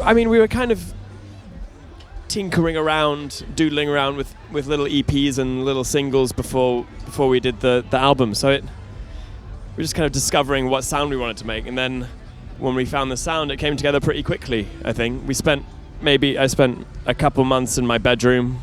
I mean, we were kind of tinkering around, doodling around with little EPs and little singles before we did the album. So we're just kind of discovering what sound we wanted to make, and then when we found the sound, it came together pretty quickly. I think I spent a couple months in my bedroom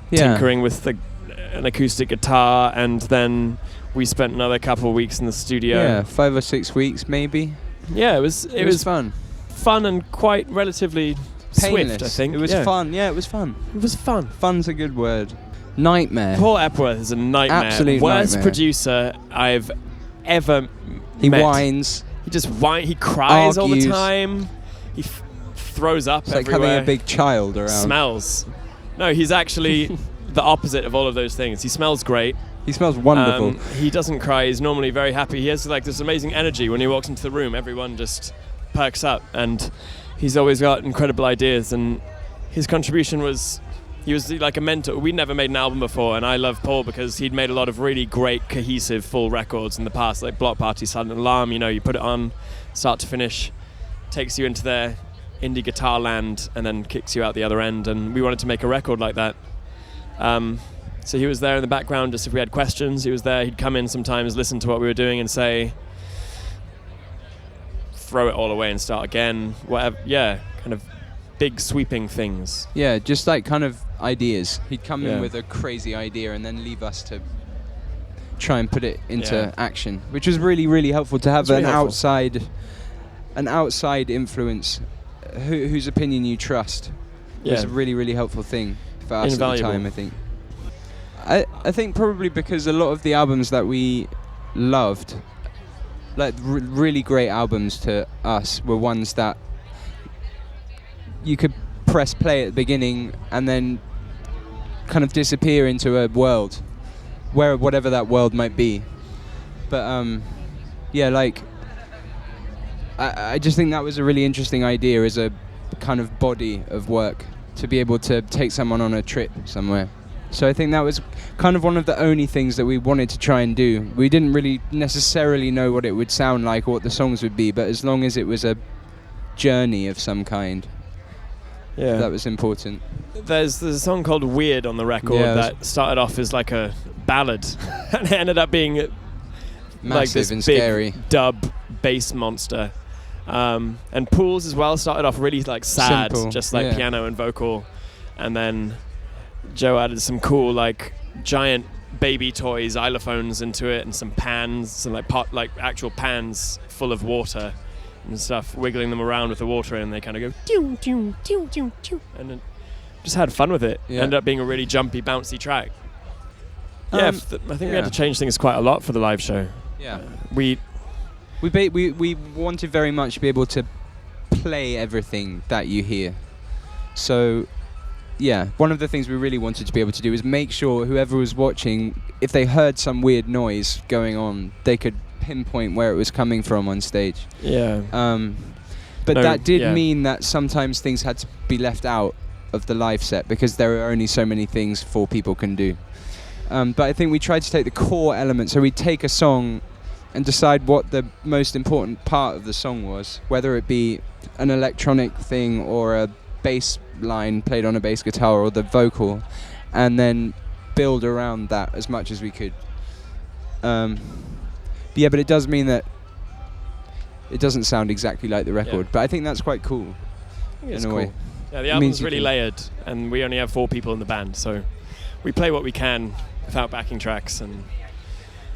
tinkering with an acoustic guitar, and then we spent another couple of weeks in the studio. Yeah, 5 or 6 weeks maybe. Yeah, it was fun. Fun and quite relatively painless. Swift, I think. It was fun. Yeah, it was fun. It was fun. Fun's a good word. Nightmare. Paul Epworth is a nightmare. Absolute Worst nightmare. Producer I've ever He met. whines. He cries all the Argues. time. He throws up It's like everywhere. having a big child around. Smells. No, he's actually the opposite of all of those things. He smells great. He smells wonderful. He doesn't cry. He's normally very happy. He has like this amazing energy. When he walks into the room, everyone just perks up, and he's always got incredible ideas. And his contribution he was like a mentor. We'd never made an album before, and I love Paul because he'd made a lot of really great, cohesive, full records in the past, like Block Party, Silent Alarm. You put it on, start to finish, takes you into their indie guitar land, and then kicks you out the other end. And we wanted to make a record like that. So he was there in the background, just if we had questions. He was there. He'd come in sometimes, listen to what we were doing, and say, throw it all away and start again. Whatever. Yeah, kind of big sweeping things. Yeah, just like kind of ideas. He'd come in with a crazy idea and then leave us to try and put it into action, which was really, really helpful to have an outside influence whose opinion you trust. It was a really, really helpful thing for us at the time, I think. I think probably because a lot of the albums that we loved, like really great albums to us, were ones that you could press play at the beginning and then kind of disappear into a world, whatever that world might be. But I just think that was a really interesting idea as a kind of body of work, to be able to take someone on a trip somewhere. So I think that was kind of one of the only things that we wanted to try and do. We didn't really necessarily know what it would sound like or what the songs would be, but as long as it was a journey of some kind, that was important. There's a song called Weird on the record that started off as like a ballad and it ended up being massive like this and big scary dub bass monster. And Pools as well started off really like sad, simple, just like piano and vocal, and then Joe added some cool like giant baby toys, xylophones into it, and some pans, some like actual pans full of water and stuff, wiggling them around with the water, and they kind of go doo doo doo doo doo, and then just had fun with it. Ended up being a really jumpy, bouncy track. I think we had to change things quite a lot for the live show. We wanted very much to be able to play everything that you hear. So one of the things we really wanted to be able to do is make sure whoever was watching, if they heard some weird noise going on, they could pinpoint where it was coming from on stage. But that did mean that sometimes things had to be left out of the live set because there are only so many things 4 people can do. But I think we tried to take the core elements. So we'd take a song and decide what the most important part of the song was, whether it be an electronic thing or a bass line played on a bass guitar or the vocal, and then build around that as much as we could. But it does mean that it doesn't sound exactly like the record, but I think that's quite cool in a way. Yeah, the album's really layered, and we only have 4 people in the band, so we play what we can without backing tracks and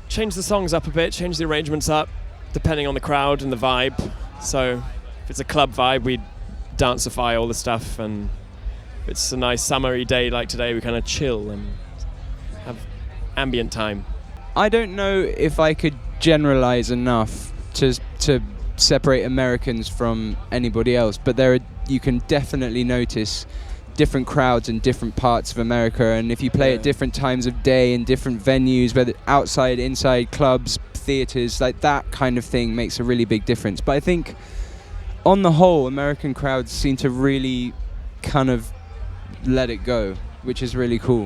change the songs up a bit, change the arrangements up, depending on the crowd and the vibe. So if it's a club vibe, we dancify all the stuff, and if it's a nice summery day like today, we kind of chill and have ambient time. I don't know if I could generalize enough to separate Americans from anybody else, but you can definitely notice different crowds in different parts of America, and if you play at different times of day in different venues, whether outside, inside, clubs, theaters, like that kind of thing makes a really big difference. But I think on the whole, American crowds seem to really kind of let it go, which is really cool.